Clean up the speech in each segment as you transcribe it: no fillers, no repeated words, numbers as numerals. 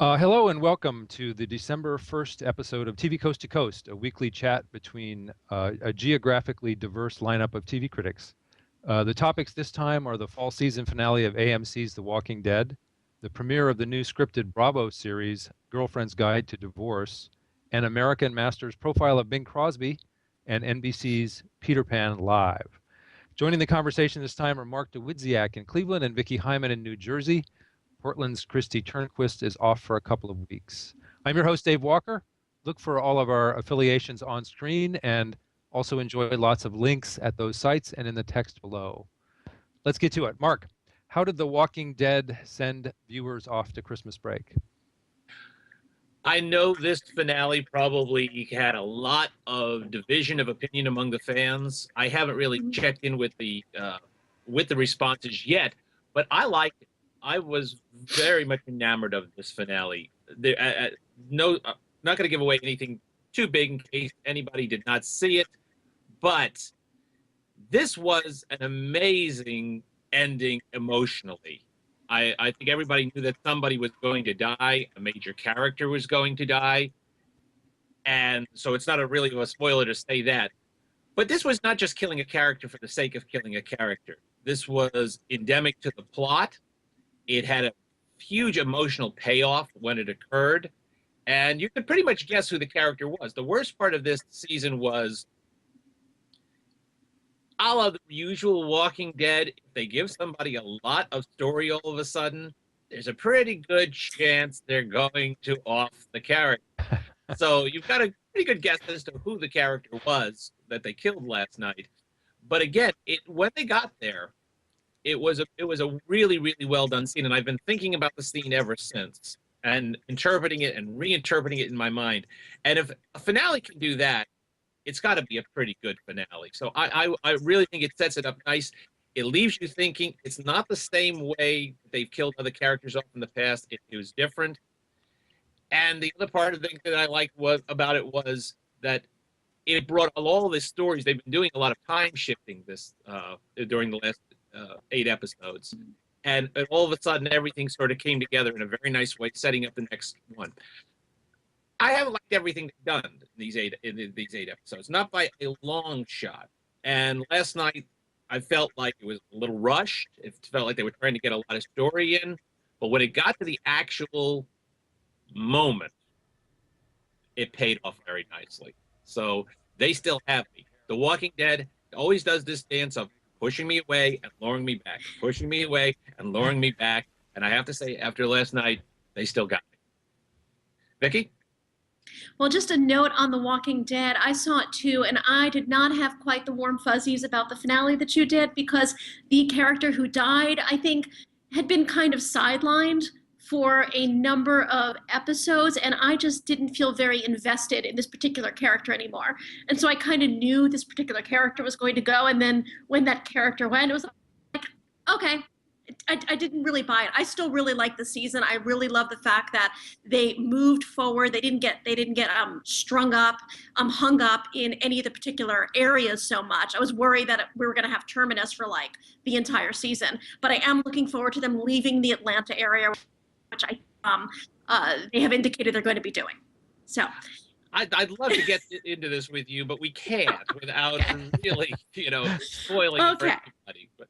Hello and welcome to the December 1st episode of TV Coast to Coast, a weekly chat between a geographically diverse lineup of TV critics. The topics this time are the fall season finale of AMC's The Walking Dead, the premiere of the new scripted Bravo series, Girlfriend's Guide to Divorce, and American Masters profile of Bing Crosby, and NBC's Peter Pan Live. Joining the conversation this time are Mark DeWidziak in Cleveland and Vicki Hyman in New Jersey. Portland's Christy Turnquist is off for a couple of weeks. I'm your host, Dave Walker. Look for all of our affiliations on screen and also enjoy lots of links at those sites and in the text below. Let's get to it. Mark, how did The Walking Dead send viewers off to Christmas break? I know this finale probably had a lot of division of opinion among the fans. I haven't really checked in with the responses yet, but I liked it. I was very much enamored of this finale. Not going to give away anything too big in case anybody did not see it, but this was an amazing ending emotionally. I think everybody knew that somebody was going to die, a major character was going to die, and so it's not really a spoiler to say that. But this was not just killing a character for the sake of killing a character. This was endemic to the plot. It had a huge emotional payoff when it occurred, and you could pretty much guess who the character was. The worst part of this season was, a la the usual Walking Dead, if they give somebody a lot of story all of a sudden, there's a pretty good chance they're going to off the character. So you've got a pretty good guess as to who the character was that they killed last night. But again, when they got there, it was a really, really well done scene, and I've been thinking about the scene ever since and interpreting it and reinterpreting it in my mind. And if a finale can do that, it's got to be a pretty good finale. So I really think it sets it up nice. It leaves you thinking. It's not the same way they've killed other characters off in the past. It was different. And the other part of the thing that I liked about it was that it brought all these stories. They've been doing a lot of time shifting during the last 8 episodes, and all of a sudden everything sort of came together in a very nice way, setting up the next one. I haven't liked everything they've done in these eight episodes, not by a long shot. And last night I felt like it was a little rushed. It felt like they were trying to get a lot of story in, but when it got to the actual moment, it paid off very nicely. So they still have me. The Walking Dead always does this dance of pushing me away and luring me back, pushing me away and luring me back. And I have to say, after last night, they still got me. Vicki? Well, just a note on The Walking Dead. I saw it too, and I did not have quite the warm fuzzies about the finale that you did, because the character who died, I think, had been kind of sidelined for a number of episodes, and I just didn't feel very invested in this particular character anymore. And so I kind of knew this particular character was going to go, and then when that character went, it was like, okay, I didn't really buy it. I still really like the season. I really love the fact that they moved forward. They didn't get strung up, hung up in any of the particular areas so much. I was worried that we were going to have Terminus for like the entire season, but I am looking forward to them leaving the Atlanta area, which they have indicated they're going to be doing. So I'd love to get into this with you, but we can't without really, spoiling it for everybody. But.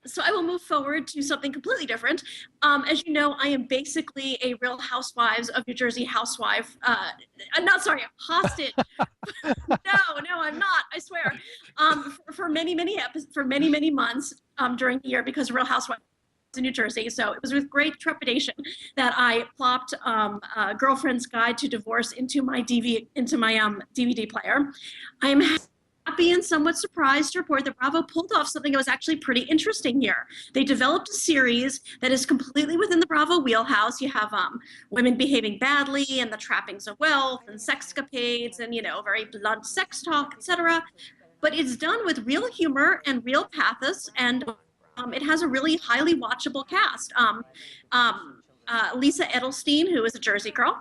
So I will move forward to something completely different. As you know, I am basically a Real Housewives of New Jersey housewife. Hostage. No, I'm not. I swear. For many months during the year, because Real Housewives in New Jersey. So it was with great trepidation that I plopped Girlfriend's Guide to Divorce into my DVD player. I am happy and somewhat surprised to report that Bravo pulled off something that was actually pretty interesting here. They developed a series that is completely within the Bravo wheelhouse. You have women behaving badly and the trappings of wealth and sexcapades and, very blunt sex talk, etc. But it's done with real humor and real pathos, and it has a really highly watchable cast. Lisa Edelstein, who is a Jersey girl,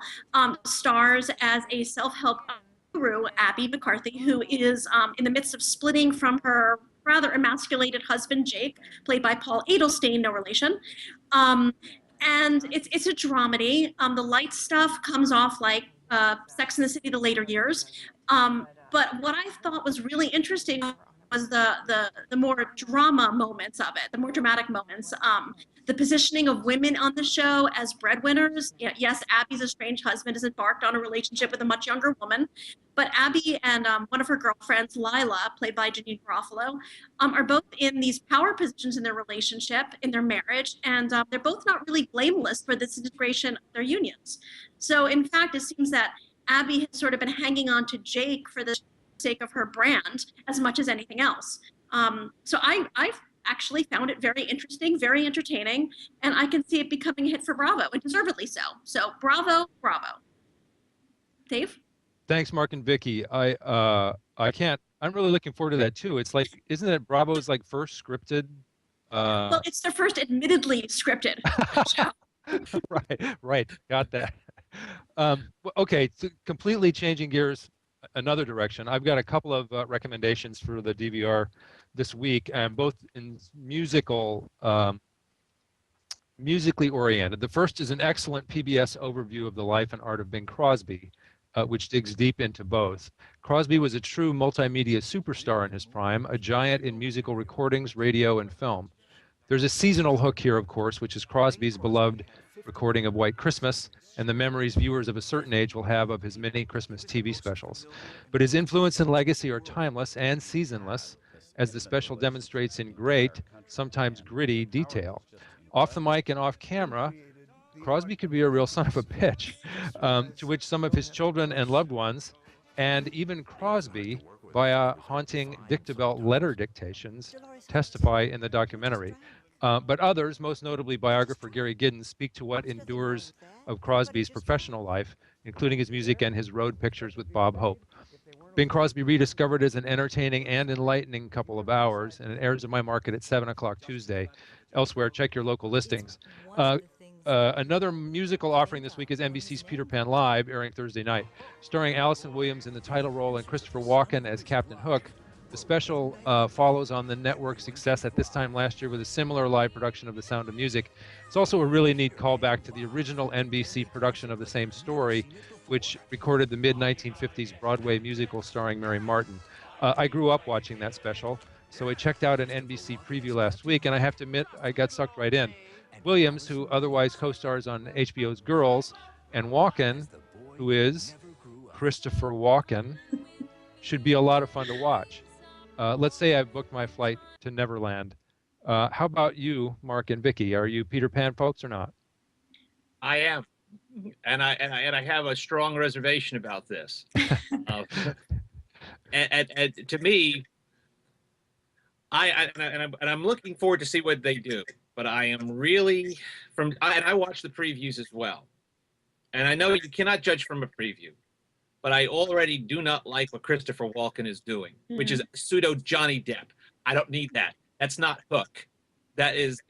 stars as a self-help guru, Abby McCarthy, who is in the midst of splitting from her rather emasculated husband, Jake, played by Paul Edelstein, no relation. and it's a dramedy. The light stuff comes off like Sex and the City, the later years. But what I thought was really interesting was the more drama moments of it, the more dramatic moments. The positioning of women on the show as breadwinners. Yes, Abby's estranged husband has embarked on a relationship with a much younger woman, but Abby and one of her girlfriends, Lila, played by Janine Garofalo, are both in these power positions in their relationship, in their marriage, and they're both not really blameless for this integration of their unions. So in fact, it seems that Abby has sort of been hanging on to Jake for the sake of her brand as much as anything else. So I've actually found it very interesting, very entertaining, and I can see it becoming a hit for Bravo, and deservedly so. So bravo, bravo. Dave? Thanks, Mark and Vicky. I'm really looking forward to that too. It's like, isn't it Bravo's like first scripted? Well, it's their first admittedly scripted show. Right. Got that. Okay, so completely changing gears another direction. I've got a couple of recommendations for the DVR this week, and both in musically oriented. The first is an excellent PBS overview of the life and art of Bing Crosby, which digs deep into both. Crosby was a true multimedia superstar in his prime, a giant in musical recordings, radio, and film. There's a seasonal hook here, of course, which is Crosby's beloved recording of White Christmas and the memories viewers of a certain age will have of his many Christmas TV specials. But his influence and legacy are timeless and seasonless, as the special demonstrates in great, sometimes gritty detail. Off the mic and off camera, Crosby could be a real son of a bitch, to which some of his children and loved ones, and even Crosby, via haunting dictabelt letter dictations, testify in the documentary. But others, most notably biographer Gary Giddens, speak to what endures of Crosby's professional life, including his music and his road pictures with Bob Hope. Bing Crosby rediscovered as an entertaining and enlightening couple of hours, and it airs in my market at 7 o'clock Tuesday. Elsewhere, check your local listings. Another musical offering this week is NBC's Peter Pan Live, airing Thursday night. Starring Allison Williams in the title role and Christopher Walken as Captain Hook, the special follows on the network's success at this time last year with a similar live production of The Sound of Music. It's also a really neat callback to the original NBC production of the same story, which recorded the mid-1950s Broadway musical starring Mary Martin. I grew up watching that special, so I checked out an NBC preview last week, and I have to admit, I got sucked right in. Williams, who otherwise co-stars on HBO's Girls, and Walken, who is Christopher-Walken, should be a lot of fun to watch. Let's say I've booked my flight to Neverland. How about you, Mark and Vicky? Are you Peter Pan folks or not? I am, and I have a strong reservation about this. And to me, I'm looking forward to see what they do. But I am really and I watch the previews as well. And I know you cannot judge from a preview, but I already do not like what Christopher Walken is doing, which is pseudo Johnny Depp. I don't need that. That's not Hook. That is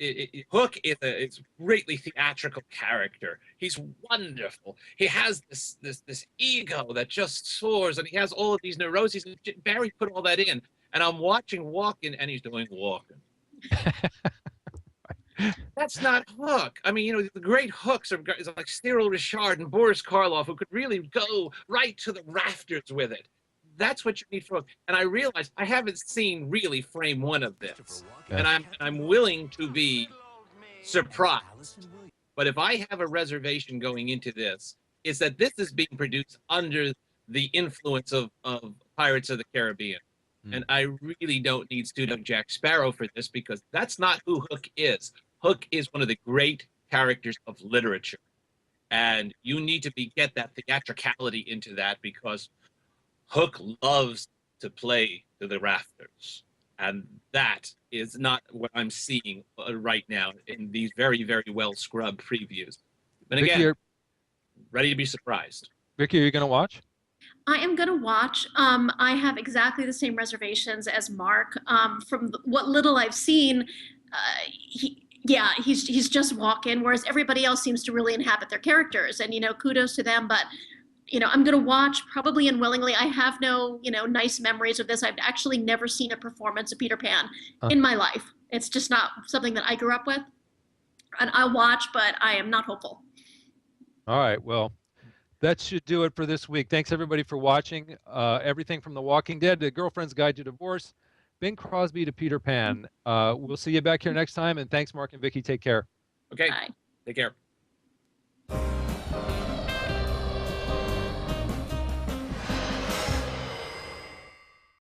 Hook is a greatly theatrical character. He's wonderful. He has this ego that just soars, and he has all of these neuroses. And Barry put all that in, and I'm watching Walken, and he's doing Walken. That's not Hook. I mean, you know, the great Hooks are like Cyril Richard and Boris Karloff, who could really go right to the rafters with it. That's what you need for Hook. And I realized I haven't seen really frame one of this, and I'm willing to be surprised. But if I have a reservation going into this, is that this is being produced under the influence of Pirates of the Caribbean. And I really don't need pseudo Jack Sparrow for this, because that's not who Hook is. Hook is one of the great characters of literature, and you need to get that theatricality into that, because Hook loves to play to the rafters, and that is not what I'm seeing right now in these very, very well scrubbed previews. And again, Vicky, ready to be surprised. Vicky, are you going to watch? I am going to watch. I have exactly the same reservations as Mark. From what little I've seen, he's just Walken, whereas everybody else seems to really inhabit their characters. And, you know, kudos to them. But, you know, I'm going to watch probably unwillingly. I have no, you know, nice memories of this. I've actually never seen a performance of Peter Pan in my life. It's just not something that I grew up with. and I'll watch, but I am not hopeful. All right. Well, that should do it for this week. Thanks everybody for watching. Everything from The Walking Dead to Girlfriend's Guide to Divorce, Bing Crosby to Peter Pan. We'll see you back here next time. And thanks, Mark and Vicki. Take care. Okay. Bye. Take care.